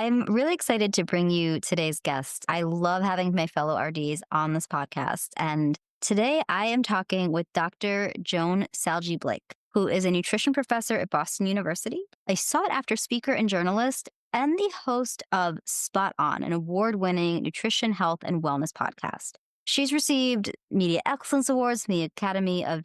I'm really excited to bring you today's guest. I love having my fellow RDs on this podcast. And today I am talking with Dr. Joan Salge Blake, who is a nutrition professor at Boston University, a sought-after speaker and journalist, and the host of Spot On, an award-winning nutrition, health, and wellness podcast. She's received Media Excellence Awards from the Academy of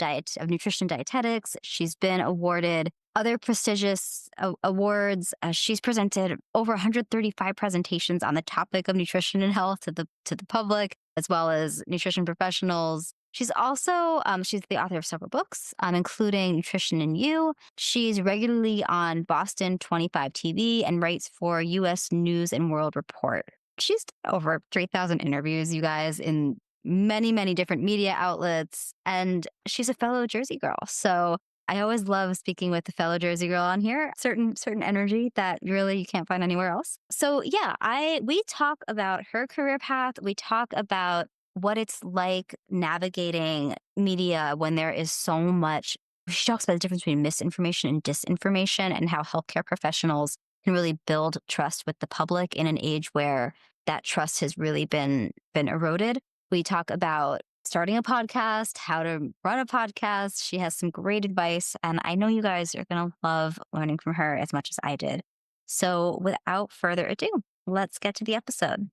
Nutrition Dietetics. She's been awarded other prestigious awards. She's presented over 135 presentations on the topic of nutrition and health to the public, as well as nutrition professionals. She's also she's the author of several books, including Nutrition and You. She's regularly on Boston 25 TV and writes for U.S. News and World Report. She's done over 3,000 interviews, you guys, in many, many different media outlets, and she's a fellow Jersey girl. So I always love speaking with a fellow Jersey girl on here. Certain energy that really you can't find anywhere else. So yeah, we talk about her career path. We talk about what it's like navigating media when there is so much. She talks about the difference between misinformation and disinformation and how healthcare professionals can really build trust with the public in an age where that trust has really been eroded. We talk about starting a podcast, how to run a podcast. She has some great advice, and I know you guys are going to love learning from her as much as I did. So without further ado, let's get to the episode.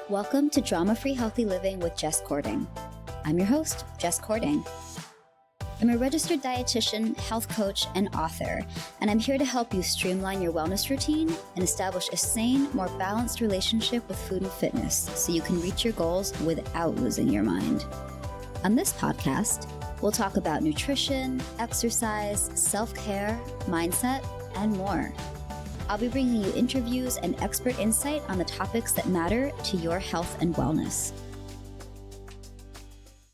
Welcome to Drama-Free Healthy Living with Jess Cording. I'm your host, Jess Cording. I'm a registered dietitian, health coach, and author, and I'm here to help you streamline your wellness routine and establish a sane, more balanced relationship with food and fitness so you can reach your goals without losing your mind. On this podcast, we'll talk about nutrition, exercise, self-care, mindset, and more. I'll be bringing you interviews and expert insight on the topics that matter to your health and wellness.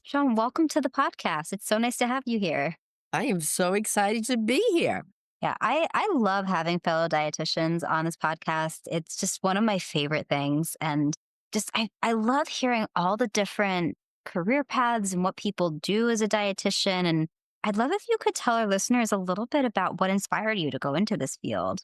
Joan, welcome to the podcast. It's so nice to have you here. I am so excited to be here. Yeah, I love having fellow dietitians on this podcast. It's just one of my favorite things. And just I love hearing all the different career paths and what people do as a dietitian. And I'd love if you could tell our listeners a little bit about what inspired you to go into this field.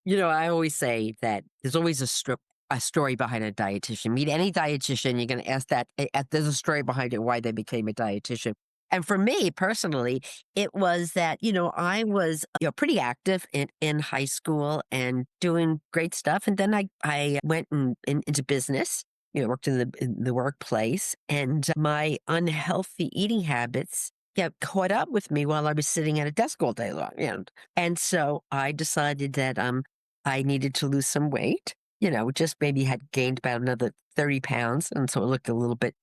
You know, I always say that there's always a story behind a dietitian. Meet any dietitian, you're going to ask that. There's a story behind it, why they became a dietitian. And for me personally, it was that, I was pretty active in high school and doing great stuff. And then I went into business, worked in the workplace, and my unhealthy eating habits kept caught up with me while I was sitting at a desk all day long. And so I decided that I needed to lose some weight. Just maybe had gained about another 30 pounds. And so it looked a little bit,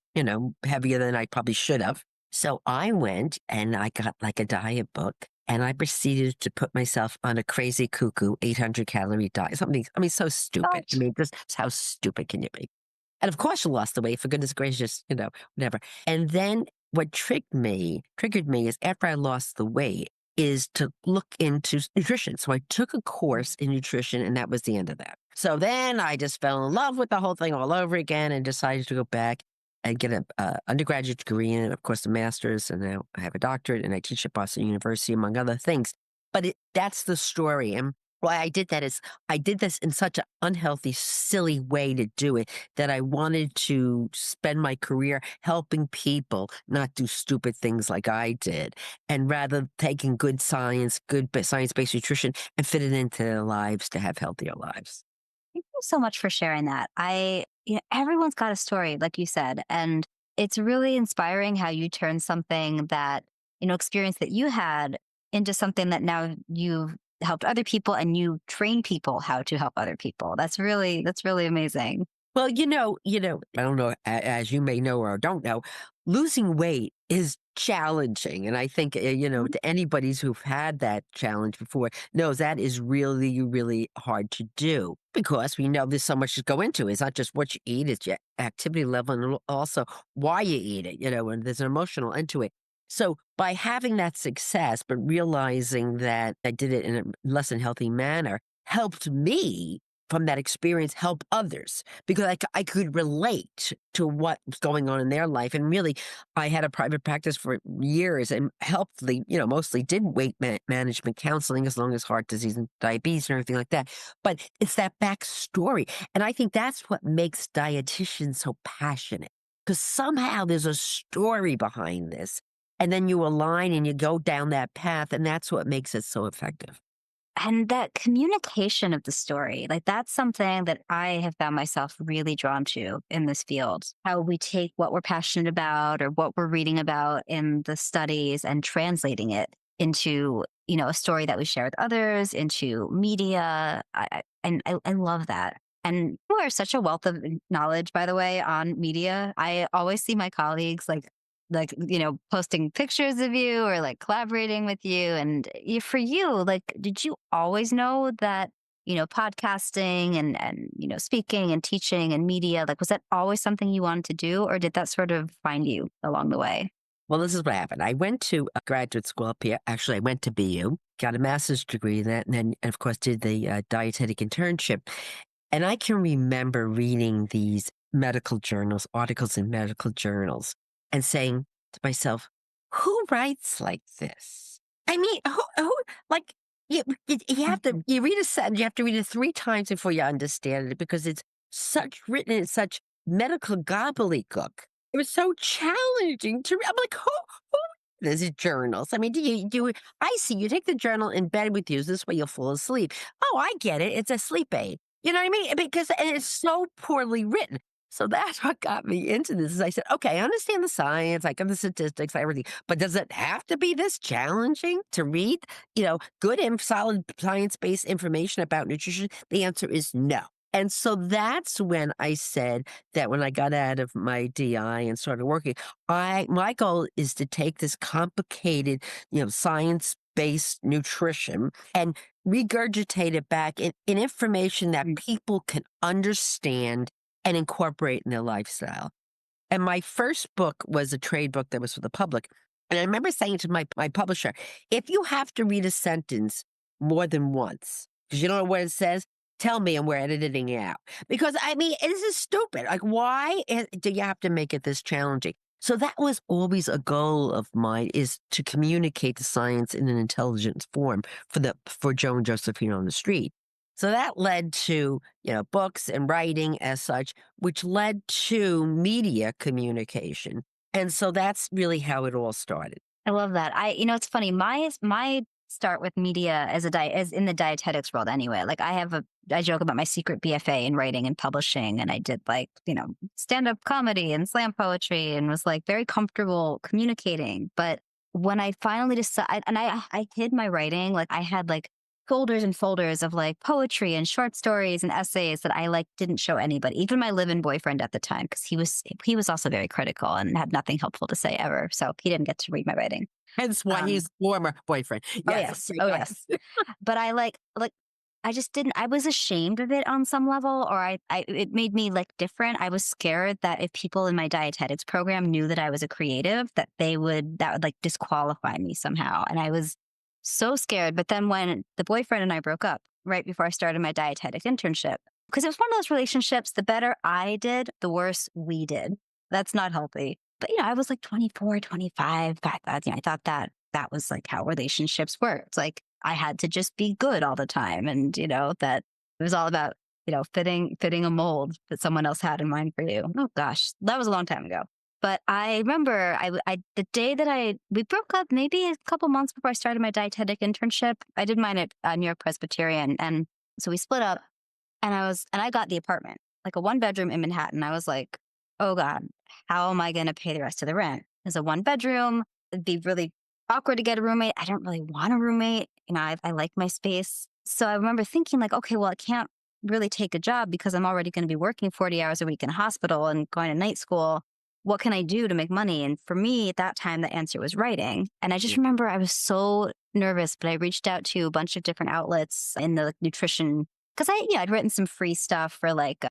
heavier than I probably should have. So I went and I got like a diet book and I proceeded to put myself on a crazy cuckoo 800-calorie diet. So stupid. I mean, just how stupid can you be? And of course you lost the weight, for goodness gracious, whatever. And then what triggered me is after I lost the weight is to look into nutrition. So I took a course in nutrition and that was the end of that. So then I just fell in love with the whole thing all over again and decided to go back and get an undergraduate degree in it, of course, a master's, and now I have a doctorate and I teach at Boston University, among other things. But that's the story. And why I did that is I did this in such an unhealthy, silly way to do it that I wanted to spend my career helping people not do stupid things like I did, and rather taking good science-based nutrition and fit it into their lives to have healthier lives. Thank you so much for sharing that. Everyone's got a story, like you said, and it's really inspiring how you turn something that, experience that you had into something that now you've helped other people and you train people how to help other people. That's really amazing. Well, I don't know, as you may know or don't know, losing weight is challenging. And I think, to anybody who've had that challenge before knows that is really, really hard to do, because we know there's so much to go into. It's not just what you eat, it's your activity level and also why you eat it, and there's an emotional end to it. So by having that success, but realizing that I did it in a less than healthy manner, helped me from that experience help others because I could relate to what was going on in their life. And really, I had a private practice for years and helpfully, mostly did weight management counseling as long as heart disease and diabetes and everything like that. But it's that backstory. And I think that's what makes dietitians so passionate because somehow there's a story behind this. And then you align and you go down that path, and that's what makes it so effective. And that communication of the story, like that's something that I have found myself really drawn to in this field. How we take what we're passionate about or what we're reading about in the studies and translating it into, a story that we share with others, into media. I love that. And you are such a wealth of knowledge, by the way, on media. I always see my colleagues posting pictures of you or like collaborating with you. And for you, like, did you always know that, podcasting and speaking and teaching and media, like, was that always something you wanted to do, or did that sort of find you along the way? Well, this is what happened. I went to a graduate school up here. Actually, I went to BU, got a master's degree in that, and then, of course, did the dietetic internship. And I can remember reading these medical journals, articles in medical journals, and saying to myself, who writes like this? I mean, like, you have to, Mhm. you read a sentence, you have to read it 3 times before you understand it because it's written in such medical gobbledygook. It was so challenging to read. I'm like, who these journals? I mean, I see you take the journal in bed with you. This way you'll fall asleep. Oh, I get it. It's a sleep aid. You know what I mean? And it's so poorly written. So that's what got me into this. Is I said, okay, I understand the science, I get the statistics, everything, but does it have to be this challenging to read? Good and solid science-based information about nutrition? The answer is no. And so that's when I said that when I got out of my DI and started working, my goal is to take this complicated, science-based nutrition and regurgitate it back in information that Mm. people can understand and incorporate in their lifestyle. And my first book was a trade book that was for the public. And I remember saying to my publisher, if you have to read a sentence more than once, because you don't know what it says, tell me and we're editing it out. Because I mean, this is stupid. Like, why do you have to make it this challenging? So that was always a goal of mine is to communicate the science in an intelligent form for Joe and Josephine on the street. So that led to, books and writing as such, which led to media communication. And so that's really how it all started. I love that. It's funny. My start with media as in the dietetics world anyway. Like I joke about my secret BFA in writing and publishing, and I did stand up comedy and slam poetry, and was like very comfortable communicating. But when I finally decided, and I hid my writing, like I had like folders and folders of like poetry and short stories and essays that I like didn't show anybody, even my live-in boyfriend at the time, because he was also very critical and had nothing helpful to say ever. So he didn't get to read my writing. Hence why Um, he's former boyfriend. oh Yes. yes, Okay, oh go yes. ahead. But I just didn't. I was ashamed of it on some level, or it made me like different. I was scared that if people in my dietetics program knew that I was a creative, that would like disqualify me somehow, and I was so scared. But then when the boyfriend and I broke up right before I started my dietetic internship, because it was one of those relationships, the better I did, the worse we did. That's not healthy. But I was like 24, 25 back then. I thought that was like how relationships worked. Like I had to just be good all the time. And, that it was all about, fitting a mold that someone else had in mind for you. Oh gosh, that was a long time ago. But I remember the day that we broke up, maybe a couple months before I started my dietetic internship. I did mine at New York Presbyterian. And so we split up, and I got the apartment, like a 1 bedroom in Manhattan. I was like, oh God, how am I going to pay the rest of the rent? It's a 1 bedroom. It'd be really awkward to get a roommate. I don't really want a roommate. I like my space. So I remember thinking like, okay, well, I can't really take a job because I'm already going to be working 40 hours a week in a hospital and going to night school. What can I do to make money? And for me at that time, the answer was writing. And I just remember I was so nervous, but I reached out to a bunch of different outlets in the nutrition, because I'd written some free stuff for like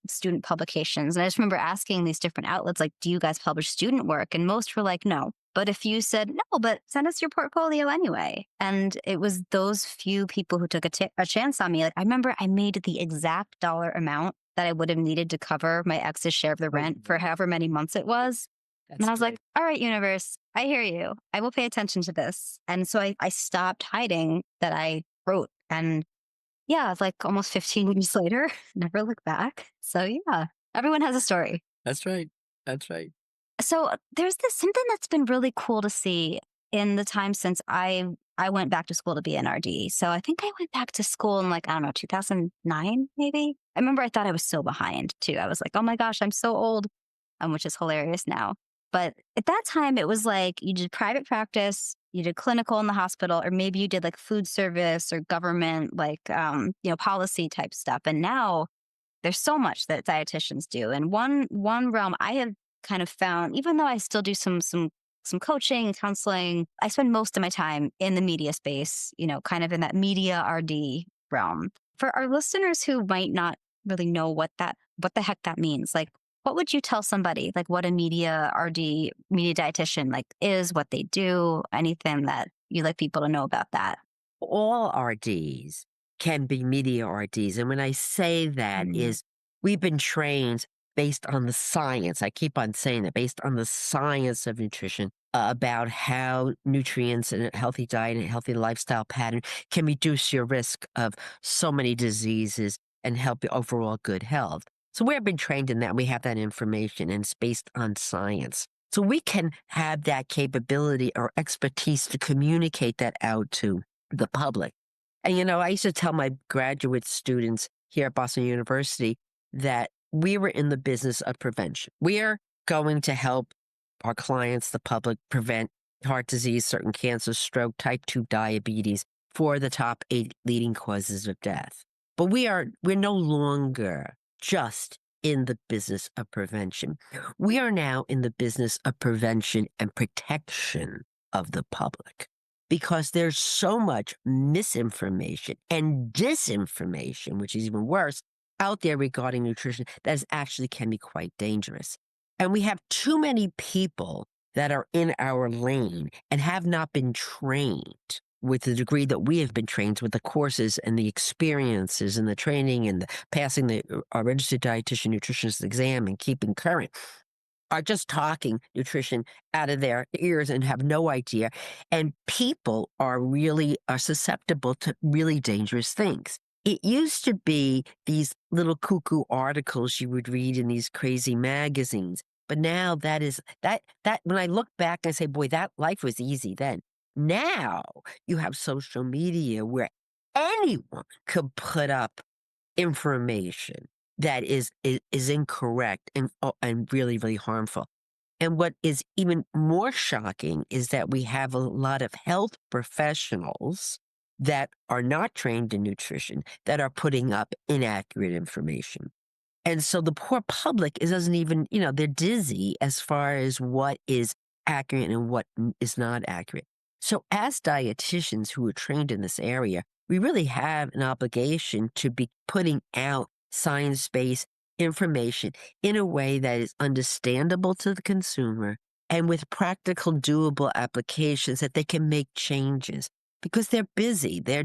student publications. And I just remember asking these different outlets, like, do you guys publish student work? And most were like, no. But if you said, no, but send us your portfolio anyway. And it was those few people who took a chance on me. Like, I remember I made the exact dollar amount that I would have needed to cover my ex's share of the Oh, rent for however many months it was. And that's I was like, great. all right, universe, I hear you. I will pay attention to this. And so I stopped hiding that I wrote. And yeah, it's like almost 15 years later, never looked back. So yeah, everyone has a story. That's right. That's right. So there's this something that's been really cool to see in the time since I went back to school to be an RD. So I think I went back to school in like, I don't know, 2009 maybe. I remember I thought I was so behind too. I was like, "Oh my gosh, I'm so old." Which is hilarious now. But at that time it was like you did private practice, you did clinical in the hospital, or maybe you did like food service or government like policy type stuff. And now there's so much that dietitians do. And one realm I have kind of found, even though I still do some coaching and counseling, I spend most of my time in the media space, kind of in that media RD realm. For our listeners who might not really know what the heck that means, like what would you tell somebody like what a media RD, media dietitian like is, what they do, anything that you like people to know about that? All RDs can be media RDs. And when I say that Mm. is we've been trained based on the science. I keep on saying that based on the science of nutrition about how nutrients and a healthy diet and a healthy lifestyle pattern can reduce your risk of so many diseases and help your overall good health. So we've been trained in that. We have that information and it's based on science. So we can have that capability or expertise to communicate that out to the public. And, I used to tell my graduate students here at Boston University that we were in the business of prevention. We are going to help our clients, the public, prevent heart disease, certain cancers, stroke, type 2 diabetes for the top 8 leading causes of death. But we're no longer just in the business of prevention. We are now in the business of prevention and protection of the public because there's so much misinformation and disinformation, which is even worse, out there regarding nutrition that is actually can be quite dangerous. And we have too many people that are in our lane and have not been trained with the degree that we have been trained with the courses and the experiences and the training and the passing the registered dietitian nutritionist exam and keeping current are just talking nutrition out of their ears and have no idea. And people are susceptible to really dangerous things. It used to be these little cuckoo articles you would read in these crazy magazines. But now that when I look back, I say, boy, that life was easy then. Now you have social media where anyone could put up information that is incorrect and really, really harmful. And what is even more shocking is that we have a lot of health professionals that are not trained in nutrition that are putting up inaccurate information. And so the poor public doesn't even, they're dizzy as far as what is accurate and what is not accurate. So as dietitians who are trained in this area, we really have an obligation to be putting out science-based information in a way that is understandable to the consumer and with practical, doable applications that they can make changes because they're busy. Their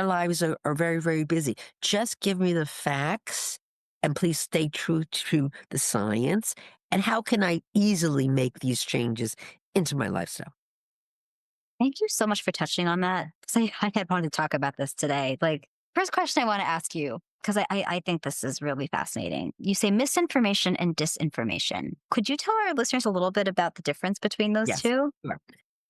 lives are very, very busy. Just give me the facts and please stay true to the science. And how can I easily make these changes into my lifestyle? Thank you so much for touching on that. 'Cause I had wanted to talk about this today. Like, first question I want to ask you, because I think this is really fascinating. You say misinformation and disinformation. Could you tell our listeners a little bit about the difference between those Yes. two? Sure.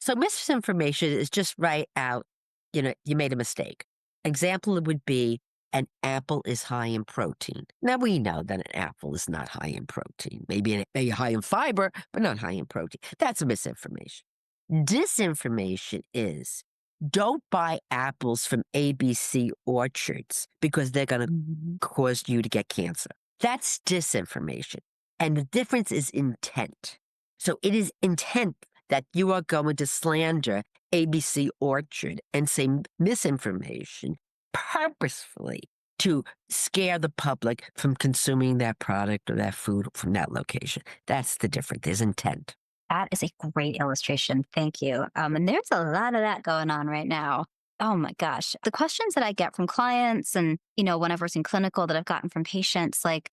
So misinformation is just right out, you made a mistake. Example would be an apple is high in protein. Now we know that an apple is not high in protein. Maybe high in fiber, but not high in protein. That's a misinformation. Disinformation is don't buy apples from ABC orchards because they're going to Mhm. cause you to get cancer. That's disinformation. And the difference is intent. So it is intent that you are going to slander ABC Orchard and say misinformation purposefully to scare the public from consuming that product or that food from that location. That's the difference. There's intent. That is a great illustration. Thank you. And there's a lot of that going on right now. Oh my gosh. The questions that I get from clients and, when I've worked in clinical that I've gotten from patients, like,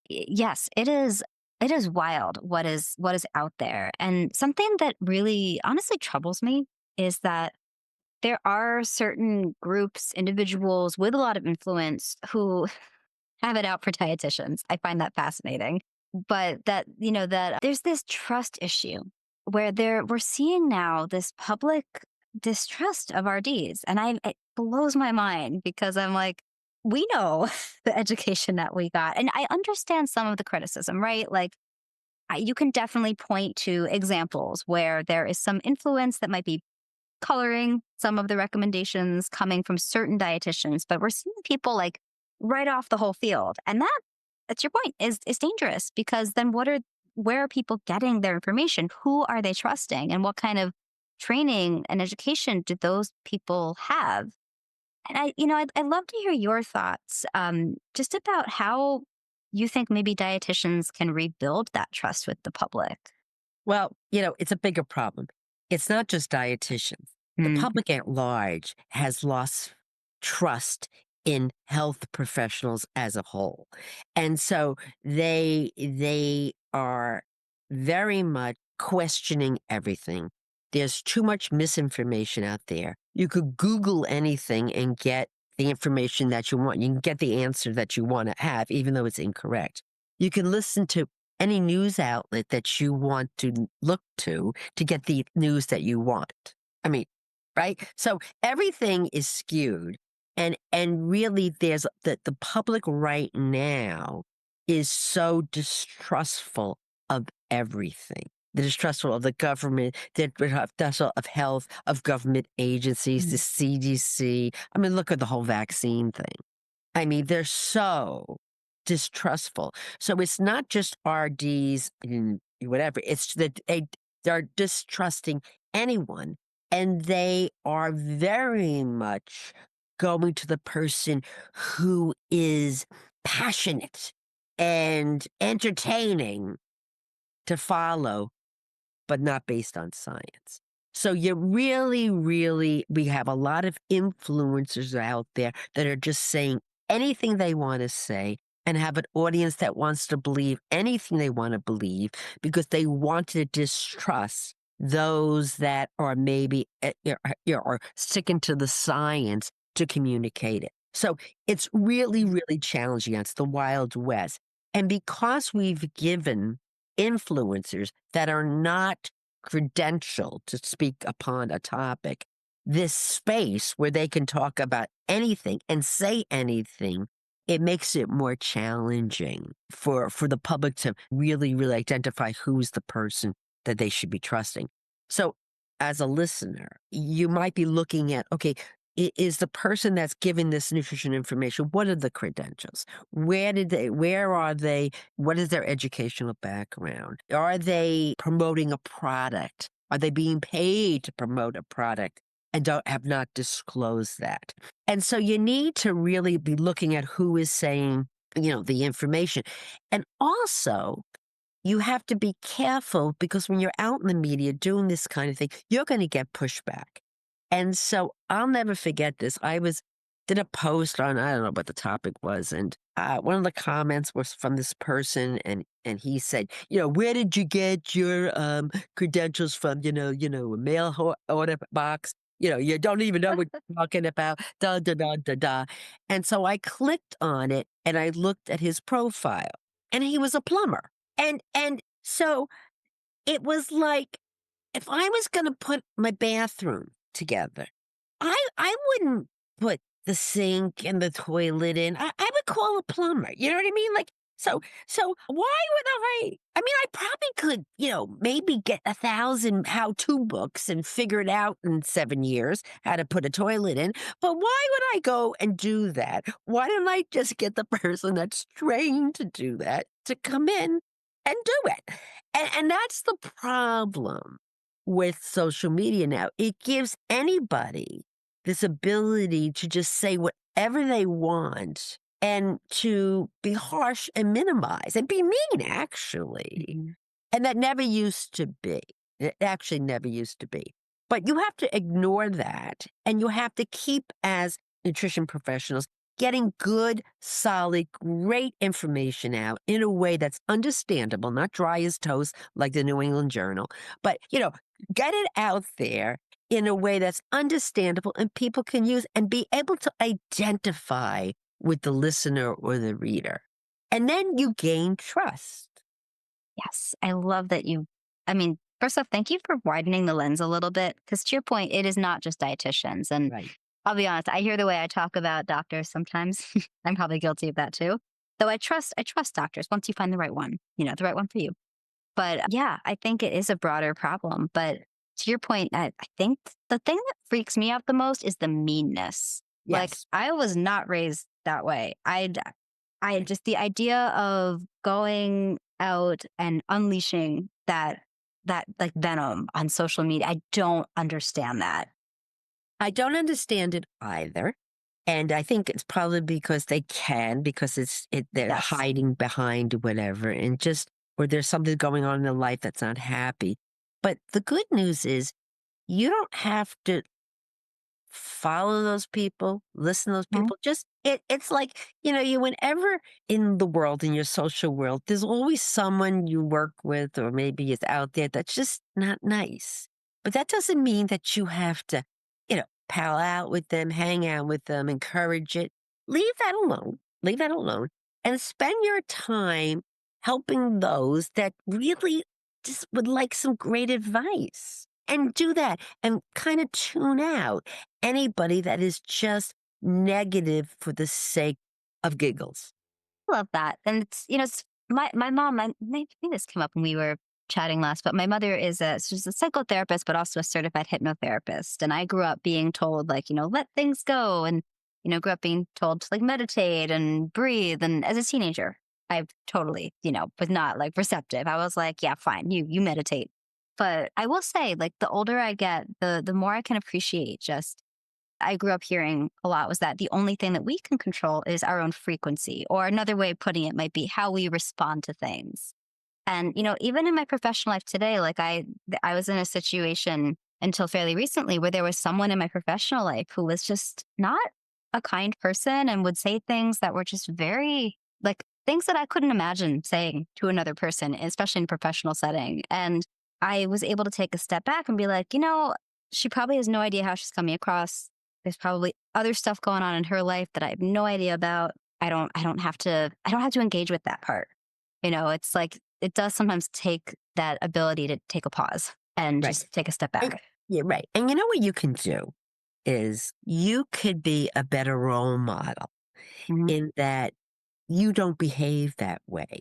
yes, it is wild what is out there. And something that really honestly troubles me is that there are certain groups, individuals with a lot of influence who have it out for dietitians. I find that fascinating. But that there's this trust issue where we're seeing now this public distrust of RDs. And it blows my mind because I'm like, we know the education that we got. And I understand some of the criticism, right? Like, you can definitely point to examples where there is some influence that might be coloring some of the recommendations coming from certain dietitians, but we're seeing people like right off the whole field. And that's your point, is dangerous because then where are people getting their information? Who are they trusting? And what kind of training and education do those people have? And I'd love to hear your thoughts just about how you think maybe dietitians can rebuild that trust with the public. Well, it's a bigger problem. It's not just dietitians. The Mm, public at large has lost trust in health professionals as a whole. And so they are very much questioning everything. There's too much misinformation out there. You could Google anything and get the information that you want. You can get the answer that you want to have, even though it's incorrect. You can listen to any news outlet that you want to look to get the news that you want. I mean, right? So everything is skewed and really there's the public right now is so distrustful of everything. They're distrustful of the government, they're distrustful of health, of government agencies, the mm, CDC. I mean, look at the whole vaccine thing. I mean, they're so distrustful. So it's not just RDs and whatever, it's that they're distrusting anyone, and they are very much going to the person who is passionate and entertaining to follow, but not based on science. So you we have a lot of influencers out there that are just saying anything they want to say and have an audience that wants to believe anything they want to believe because they want to distrust those that are maybe are sticking to the science to communicate it. So it's really challenging. It's the Wild West. And because we've given influencers that are not credentialed to speak upon a topic, this space where they can talk about anything and say anything, it makes it more challenging for the public to really identify who's the person that they should be trusting. So as a listener, you might be looking at, okay, is the person that's giving this nutrition information, what are the credentials? Where are they? What is their educational background? Are they promoting a product? Are they being paid to promote a product and have not disclosed that? And so you need to really be looking at who is saying, the information. And also, you have to be careful because when you're out in the media doing this kind of thing, you're going to get pushback. And so I'll never forget this. Did a post on, I don't know what the topic was, and one of the comments was from this person, and he said, where did you get your credentials from? A order box. You don't even know what you're talking about. Da da da da da. And so I clicked on it and I looked at his profile, and he was a plumber. And so it was like if I was gonna put my bathroom together, I wouldn't put the sink and the toilet in. I would call a plumber. You know what I mean? Like so why would I mean, I probably could, maybe get 1,000 how-to books and figure it out in 7 years how to put a toilet in. But why would I go and do that? Why don't I just get the person that's trained to do that to come in and do it? And that's the problem with social media now. It gives anybody this ability to just say whatever they want and to be harsh and minimize and be mean, actually. mhm. And that never used to be. It actually never used to be. But you have to ignore that, and you have to keep, as nutrition professionals, getting good, solid, great information out in a way that's understandable, not dry as toast like the New England Journal, but, get it out there in a way that's understandable and people can use and be able to identify with the listener or the reader. And then you gain trust. Yes, I love that I mean, first off, thank you for widening the lens a little bit, because to your point, it is not just dietitians. And Right. I'll be honest, I hear the way I talk about doctors sometimes. I'm probably guilty of that too. Though I trust doctors once you find the right one, the right one for you. But yeah, I think it is a broader problem. But to your point, I think the thing that freaks me out the most is the meanness. Like, Yes. I was not raised that way. I just, the idea of going out and unleashing that like venom on social media, I don't understand that. I don't understand it either. And I think it's probably because they can, because they're Yes. hiding behind whatever and just, or there's something going on in their life that's not happy. But the good news is you don't have to follow those people, listen to those Mhm. people. It's like, you whenever in the world, in your social world, there's always someone you work with or maybe is out there that's just not nice. But that doesn't mean that you have to, pal out with them, hang out with them, encourage it. Leave that alone. Leave that alone. And spend your time helping those that really just would like some great advice. And do that and kind of tune out anybody that is just negative for the sake of giggles. Love that. And it's my mom, maybe this came up when we were chatting last, but my mother she's a psychotherapist, but also a certified hypnotherapist. And I grew up being told, like, let things go. And, grew up being told to like meditate and breathe. And as a teenager, I totally, was not like receptive. I was like, yeah, fine, you meditate. But I will say, like, the older I get, the more I can appreciate just I grew up hearing a lot was that the only thing that we can control is our own frequency. Or another way of putting it might be how we respond to things. And, even in my professional life today, like I was in a situation until fairly recently where there was someone in my professional life who was just not a kind person and would say things that were just very like things that I couldn't imagine saying to another person, especially in a professional setting. And I was able to take a step back and be like, she probably has no idea how she's coming across. There's probably other stuff going on in her life that I have no idea about. I don't have to engage with that part. It's like it does sometimes take that ability to take a pause and Right. just take a step And back. yeah, right. And you know what you can do is you could be a better role model Mhm. in that you don't behave that way.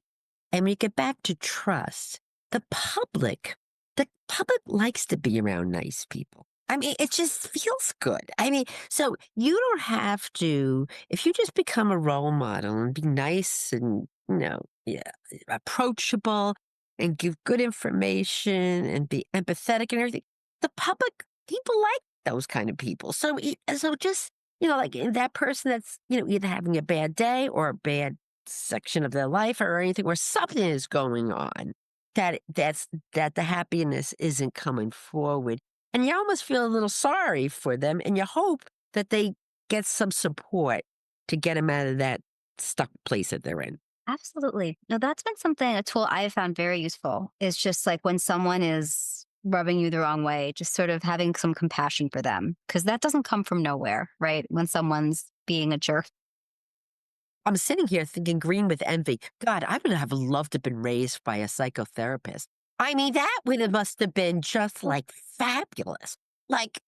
And when you get back to trust, the public, the public likes to be around nice people. I mean, it just feels good. I mean, so you don't have to, if you just become a role model and be nice and, yeah, approachable and give good information and be empathetic and everything, the public, people like those kind of people. So just, like that person that's, either having a bad day or a bad section of their life or anything where something is going on that the happiness isn't coming forward. And you almost feel a little sorry for them and you hope that they get some support to get them out of that stuck place that they're in. Absolutely. No, that's been a tool I have found very useful is just like when someone is rubbing you the wrong way, just sort of having some compassion for them. Cause that doesn't come from nowhere, right? When someone's being a jerk. I'm sitting here thinking green with envy. God, I would have loved to have been raised by a psychotherapist. I mean, that would have must have been just like fabulous. Like,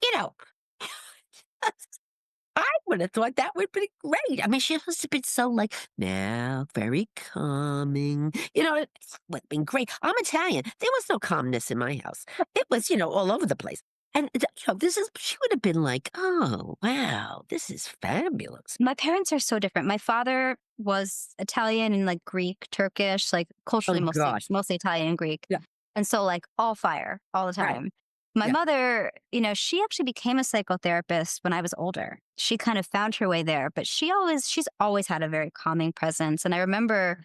I would have thought that would be great. I mean, she must have been so like, now, very calming. It would have been great. I'm Italian. There was no calmness in my house. It was, all over the place. And, she would have been like, oh, wow, this is fabulous. My parents are so different. My father was Italian and like Greek, Turkish, like Oh, culturally gosh. mostly Italian and Greek. Yeah. And so like all fire all the Right. time. My Yeah. mother, she actually became a psychotherapist when I was older. She kind of found her way there, but she's always had a very calming presence. And I remember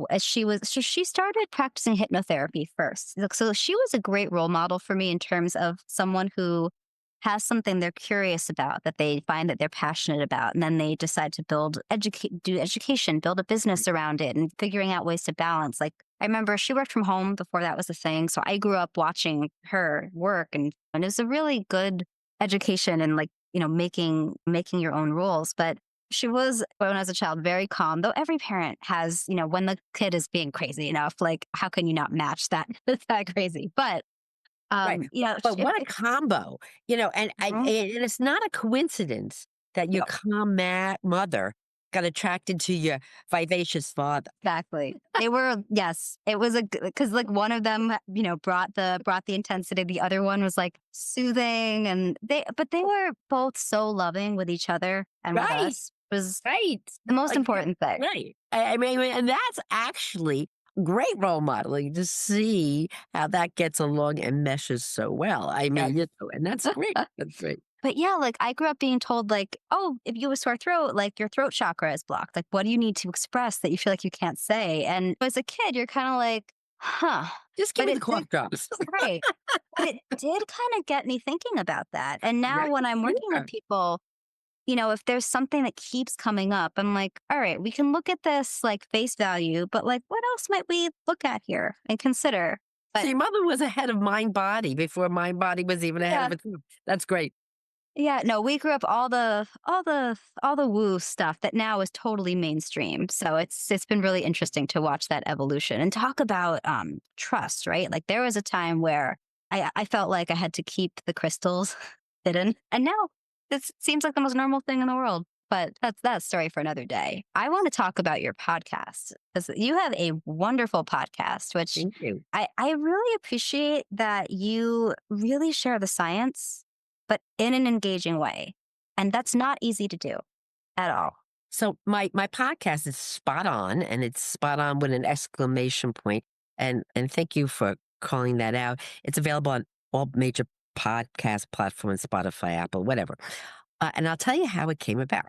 as she started practicing hypnotherapy first. Look, so she was a great role model for me in terms of someone who has something they're curious about that they find that they're passionate about. And then they decide to do education, build a business around it and figuring out ways to balance. Like I remember she worked from home before that was a thing. So I grew up watching her work and it was a really good education and like, making your own rules. But she was, when I was a child, very calm, though every parent has, when the kid is being crazy enough, like how can you not match that? That crazy. But, Right. But what a combo, and Mhm. it's not a coincidence that your No, calm mother got attracted to your vivacious father. exactly. They were, yes, it was because like one of them, brought the intensity. The other one was like soothing but they were both so loving with each other and with Right. us was Right. the most Like, important thing. right. I mean, and that's actually great role modeling to see how that gets along and meshes so well. I mean, Yes. and that's great. That's great. But yeah, like I grew up being told like, "Oh, if you have a sore throat, like your throat chakra is blocked. Like what do you need to express that you feel like you can't say?" And as a kid, you're kind of like, "Huh." Just give But me the it did cough drops. right. But it did kind of get me thinking about that. And now Right. when I'm working Yeah. with people, if there's something that keeps coming up, I'm like, "All right, we can look at this like face value, but like what else might we look at here and consider?" So But your mother was ahead of mind body before mind body was even ahead yeah, of its. That's great. yeah, no, we grew up all the woo stuff that now is totally mainstream. So it's been really interesting to watch that evolution and talk about trust, right? Like there was a time where I felt like I had to keep the crystals hidden. And now this seems like the most normal thing in the world. But that's a story for another day. I want to talk about your podcast because you have a wonderful podcast, which Thank you. I really appreciate that you really share the science but in an engaging way. And that's not easy to do at all. So my podcast is spot on, and it's spot on with an exclamation point. And thank you for calling that out. It's available on all major podcast platforms, Spotify, Apple, whatever. And I'll tell you how it came about.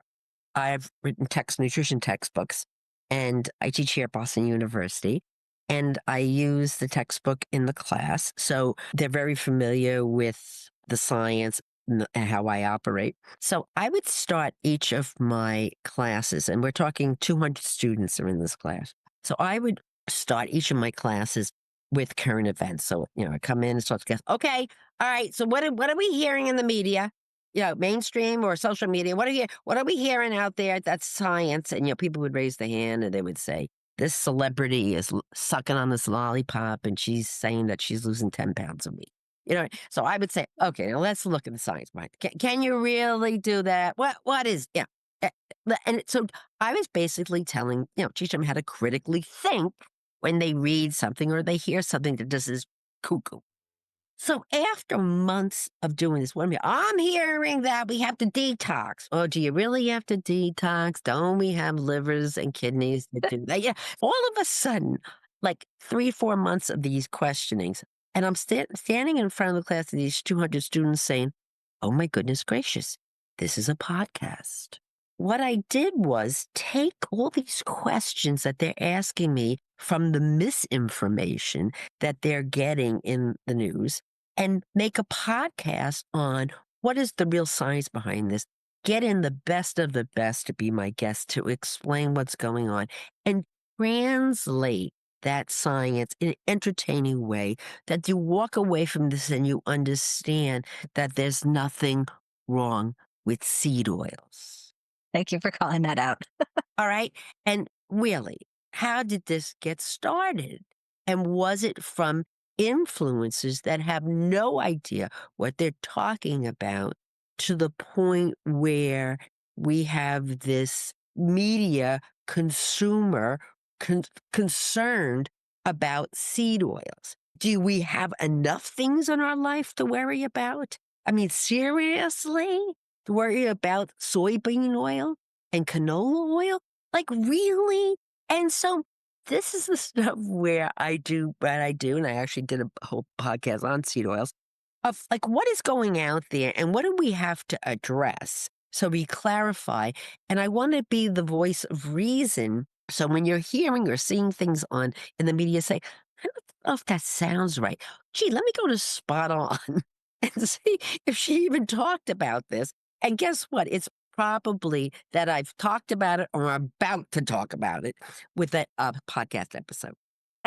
I've written nutrition textbooks, and I teach here at Boston University. And I use the textbook in the class. So they're very familiar with the science and how I operate. So I would start each of my classes, and we're talking 200 students are in this class. So I would start each of my classes with current events. So, I come in and start to guess, okay, all right, so what are we hearing in the media? Mainstream or social media. What are we hearing out there? That's science. And people would raise their hand and they would say, this celebrity is sucking on this lollipop and she's saying that she's losing 10 pounds a week. So I would say, okay, now let's look at the science behind it. Can you really do that? What is, yeah. And so I was basically teaching them how to critically think when they read something or they hear something that just is cuckoo. So after months of doing this, I'm hearing that we have to detox. Oh, do you really have to detox? Don't we have livers and kidneys that do that? Yeah. All of a sudden, like 3, 4 months of these questionings, and I'm standing in front of the class of these 200 students saying, oh my goodness gracious, this is a podcast. What I did was take all these questions that they're asking me from the misinformation that they're getting in the news and make a podcast on what is the real science behind this. Get in the best of the best to be my guest to explain what's going on and translate that science in an entertaining way that you walk away from this and you understand that there's nothing wrong with seed oils. Thank you for calling that out. All right. And really, how did this get started? And was it from influencers that have no idea what they're talking about to the point where we have this media consumer concerned about seed oils? Do we have enough things in our life to worry about? I mean, seriously? To worry about soybean oil and canola oil? Like, really? And so this is the stuff where I do what I do, and I actually did a whole podcast on seed oils, of like what is going out there and what do we have to address so we clarify. And I want to be the voice of reason So when you're hearing or seeing things on in the media, say, I don't know if that sounds right. Gee, let me go to Spot On and see if she even talked about this. And guess what? It's probably that I've talked about it or I'm about to talk about it with that podcast episode.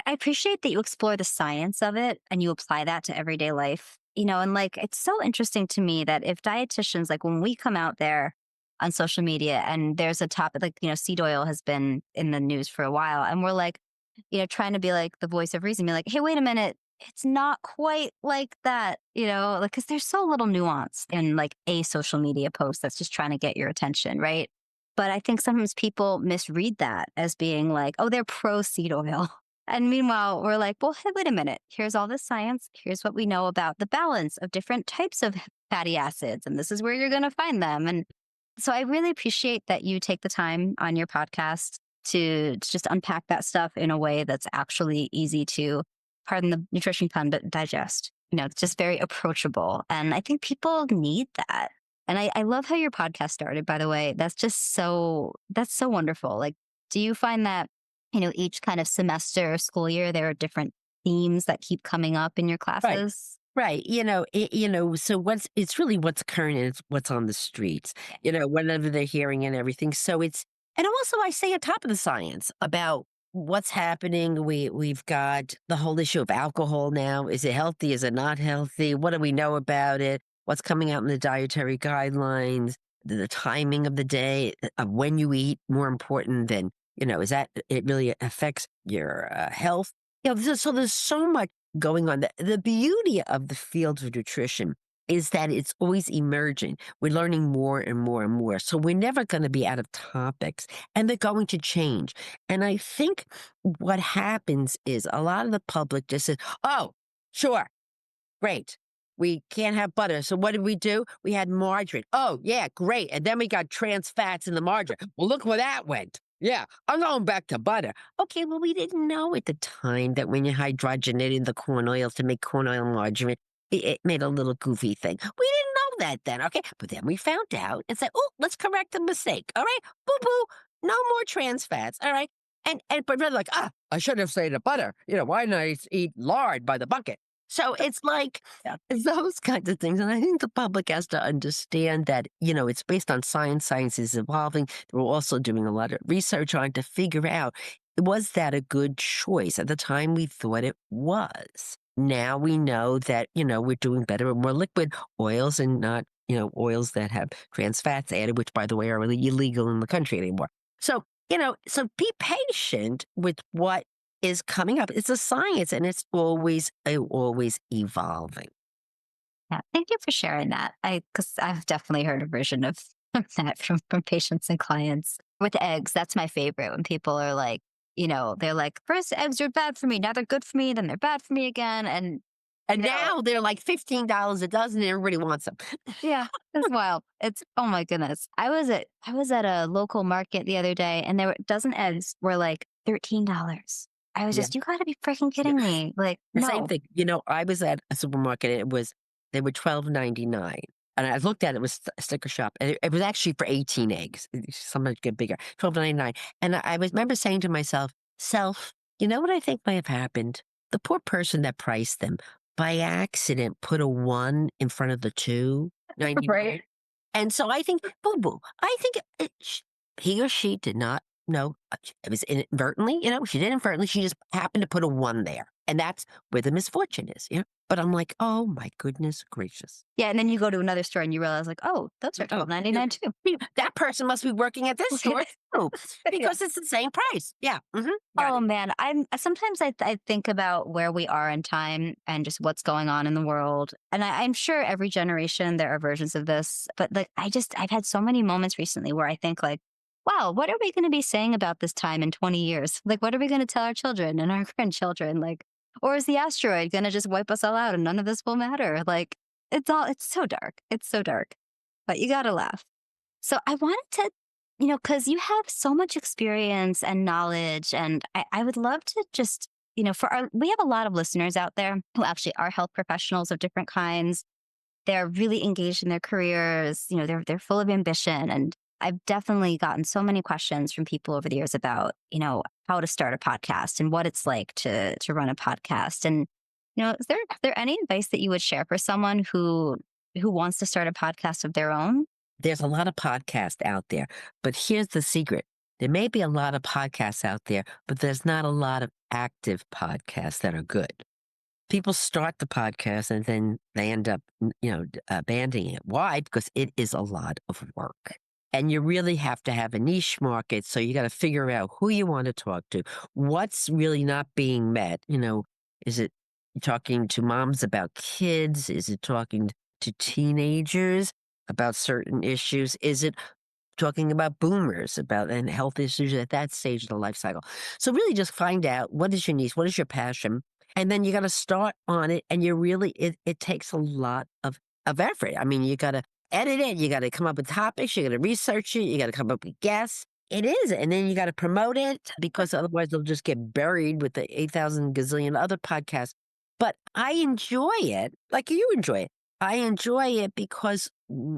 I appreciate that you explore the science of it and you apply that to everyday life. And like it's so interesting to me that if dietitians, like when we come out there on social media and there's a topic like, seed oil has been in the news for a while, and we're like, trying to be like the voice of reason, be like, hey, wait a minute, it's not quite like that, like, because there's so little nuance in like a social media post that's just trying to get your attention, right? But I think sometimes people misread that as being like, oh, they're pro seed oil. And meanwhile, we're like, well, hey, wait a minute. Here's all the science. Here's what we know about the balance of different types of fatty acids. And this is where you're going to find them. And so I really appreciate that you take the time on your podcast to just unpack that stuff in a way that's actually easy to, pardon the nutrition pun, but digest. It's just very approachable. And I think people need that. And I love how your podcast started, by the way. That's so wonderful. Like, do you find that, each kind of semester or school year, there are different themes that keep coming up in your Right. classes? Right. So it's really what's current and it's what's on the streets, whatever they're hearing and everything. And also I say on top of the science about what's happening. We've got the whole issue of alcohol now. Is it healthy? Is it not healthy? What do we know about it? What's coming out in the dietary guidelines? The timing of the day, of when you eat, more important than, is that it really affects your health? So there's so much going on. The beauty of the field of nutrition is that it's always emerging. We're learning more and more and more. So we're never going to be out of topics and they're going to change. And I think what happens is a lot of the public just says, oh, sure, great. We can't have butter. So what did we do? We had margarine. Oh, yeah, great. And then we got trans fats in the margarine. Well, look where that went. Yeah, I'm going back to butter. Okay, well, we didn't know at the time that when you hydrogenated the corn oil to make corn oil margarine, it made a little goofy thing. We didn't know that then, okay? But then we found out and said, oh, let's correct the mistake, all right? Boo-boo, no more trans fats, all right? But they're like, I should have stayed at butter. Why didn't I eat lard by the bucket? So it's like those kinds of things. And I think the public has to understand that, it's based on science. Science is evolving. We're also doing a lot of research on to figure out, was that a good choice? At the time, we thought it was. Now we know that, we're doing better with more liquid oils and not, oils that have trans fats added, which, by the way, are really illegal in the country anymore. So, so be patient with what is coming up. It's a science and it's always evolving. Yeah, thank you for sharing that. Because I've definitely heard a version of that from patients and clients. With eggs, that's my favorite when people are like, they're like, first eggs are bad for me, now they're good for me, then they're bad for me again. And now they're like $15 a dozen and everybody wants them. Yeah, it's wild. It's oh my goodness. I was at a local market the other day and there were a dozen eggs were like $13. I was Yeah. just, you gotta be freaking Yeah. kidding me. Like, The same no. thing. I was at a supermarket and they were $12.99. And I looked at it, was a sticker shop, and it was actually for 18 eggs. Sometimes get bigger, $12.99. And remember saying to myself, you know what I think might have happened? The poor person that priced them by accident put a 1 in front of the 2.99. Right. And so I think, boo boo, I think he or she did not know. It was inadvertently, she did inadvertently. She just happened to put a 1 there. And that's where the misfortune is, But I'm like, oh my goodness gracious. Yeah, and then you go to another store and you realize like, oh, those are Oh, $12.99 too. that person must be working at this store too, because it's the same price. Yeah. Got Oh it. man, sometimes I think about where we are in time and just what's going on in the world. And I'm sure every generation there are versions of this, but like I've had so many moments recently where I think like, wow, what are we going to be saying about this time in 20 years? Like, what are we going to tell our children and our grandchildren? Like, or is the asteroid going to just wipe us all out and none of this will matter? Like, it's so dark. It's so dark, but you got to laugh. So I wanted to, because you have so much experience and knowledge, and I would love to just, we have a lot of listeners out there who actually are health professionals of different kinds. They're really engaged in their careers. They're full of ambition, and I've definitely gotten so many questions from people over the years about, how to start a podcast and what it's like to run a podcast. And, is there any advice that you would share for someone who wants to start a podcast of their own? There's a lot of podcasts out there, but here's the secret. There may be a lot of podcasts out there, but there's not a lot of active podcasts that are good. People start the podcast and then they end up, abandoning it. Why? Because it is a lot of work. And you really have to have a niche market. So you got to figure out who you want to talk to, what's really not being met. Is it talking to moms about kids? Is it talking to teenagers about certain issues? Is it talking about boomers about and health issues at that stage of the life cycle? So really just find out what is your niche, what is your passion, and then you got to start on it. And it takes a lot of effort. I mean, you got to edit it, you got to come up with topics, you got to research it, you got to come up with guests. It is, and then you got to promote it because otherwise they'll just get buried with the 8,000 gazillion other podcasts. But I enjoy it, like you enjoy it. I enjoy it because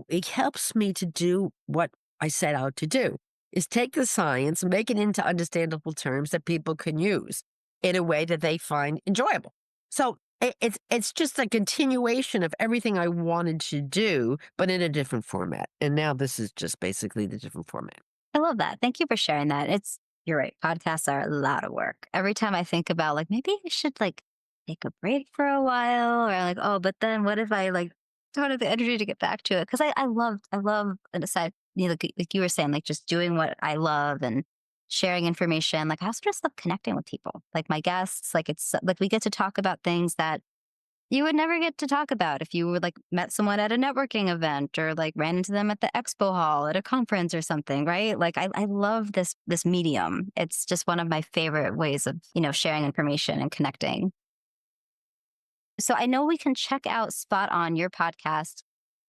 it helps me to do what I set out to do, is take the science, make it into understandable terms that people can use in a way that they find enjoyable. So it's just a continuation of everything I wanted to do, but in a different format. And now this is just basically the different format. I love that. Thank you for sharing that. You're right. Podcasts are a lot of work. Every time I think about like, maybe I should like take a break for a while or like, oh, but then what if I like don't have the energy to get back to it? Cause I love, and aside, like you were saying, like just doing what I love and sharing information. Like I also just love connecting with people, like my guests, like it's like we get to talk about things that you would never get to talk about if you were like met someone at a networking event or like ran into them at the expo hall at a conference or something, right? Like I love this medium. It's just one of my favorite ways of, sharing information and connecting. So I know we can check out Spot On, your podcast,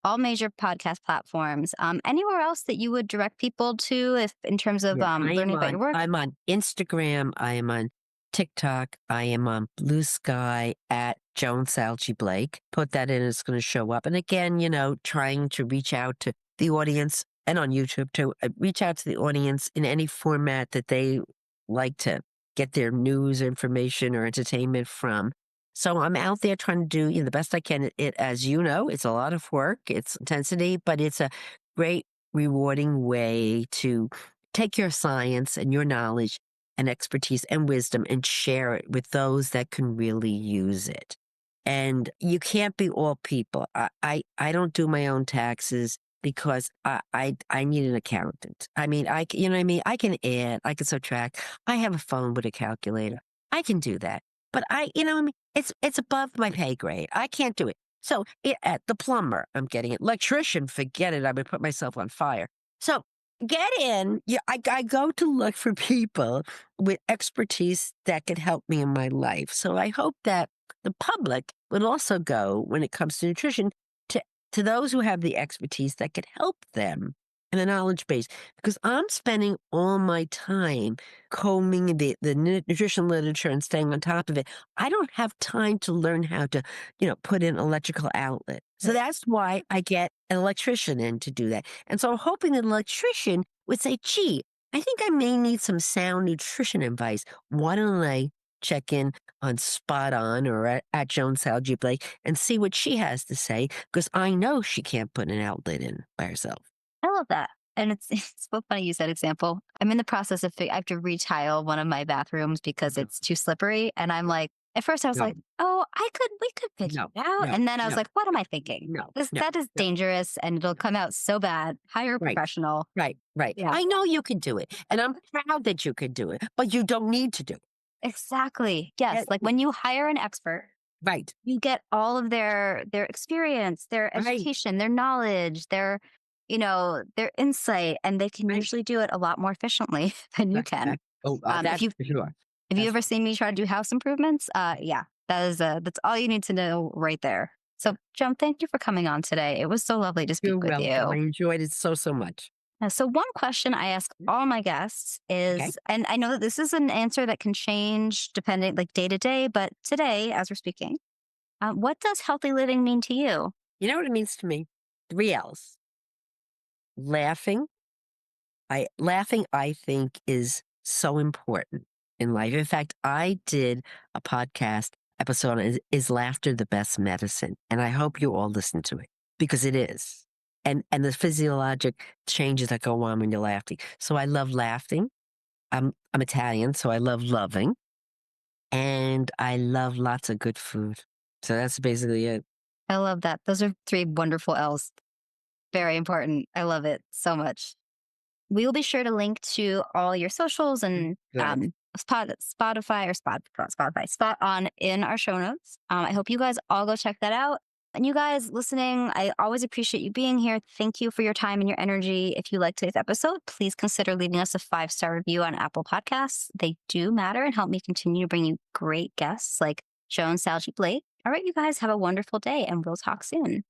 all major podcast platforms. Anywhere else that you would direct people to if in terms of Yeah, learning about your work? I'm on Instagram, I am on TikTok, I am on Blue Sky at Joan Salge Blake. Put that in, it's going to show up. And again, trying to reach out to the audience and on YouTube to reach out to the audience in any format that they like to get their news, information, or entertainment from. So I'm out there trying to do the best I can. As you know, it's a lot of work, it's intensity, but it's a great rewarding way to take your science and your knowledge and expertise and wisdom and share it with those that can really use it. And you can't be all people. I don't do my own taxes because I need an accountant. I mean, you know what I mean? I can add, I can subtract. I have a phone with a calculator. I can do that. But what I mean, it's above my pay grade. I can't do it. So at the plumber, I'm getting it. Electrician, forget it. I would put myself on fire. So get in. Yeah, I go to look for people with expertise that could help me in my life. So I hope that the public would also go when it comes to nutrition to those who have the expertise that could help them and the knowledge base. Because I'm spending all my time combing the nutrition literature and staying on top of it. I don't have time to learn how to, put in electrical outlet. So that's why I get an electrician in to do that. And so I'm hoping that an electrician would say, gee, I think I may need some sound nutrition advice. Why don't I check in on Spot On or at Joan Salge Blake and see what she has to say? Because I know she can't put an outlet in by herself. I love that. And it's it's so funny you use that example. I'm in the process of I have to retile one of my bathrooms because No, it's too slippery. And I'm like, at first I was no, like, oh, we could figure no, it out. no, And then I was no, like, what am I thinking? no, no, That is no. dangerous and it'll come out so bad. Hire a Right. professional. Right, right. Yeah, I know you can do it, and I'm proud that you can do it, but you don't need to do it. exactly. Yes. Like when you hire an expert, Right, you get all of their experience, their right, education, their knowledge, their insight, and they can right, usually do it a lot more efficiently than you can. right. Oh, If that's you for sure. Have you That's ever seen me try to do house improvements? Yeah, that's all you need to know right there. So, Joan, thank you for coming on today. It was so lovely to You're speak with welcome. I you. enjoyed it so, so much. So, one question I ask all my guests Okay. is, and I know that this is an answer that can change depending, like day to day, but today, as we're speaking, what does healthy living mean to you? You know what it means to me? 3 L's: laughing, I laughing, I think, is so important in life. In fact, I did a podcast episode on is laughter the best medicine? And I hope you all listen to it because it is. And the physiologic changes that go on when you're laughing. So I love laughing. I'm Italian, so I love loving. And I love lots of good food. So that's basically it. I love that. Those are three wonderful L's. Very important. I love it so much. We will be sure to link to all your socials and Good. Spotify or Spot on in our show notes. I hope you guys all go check that out. And you guys listening, I always appreciate you being here. Thank you for your time and your energy. If you liked today's episode, please consider leaving us a 5-star review on Apple Podcasts. They do matter and help me continue to bring you great guests like Joan Salge Blake. All right, you guys have a wonderful day and we'll talk soon.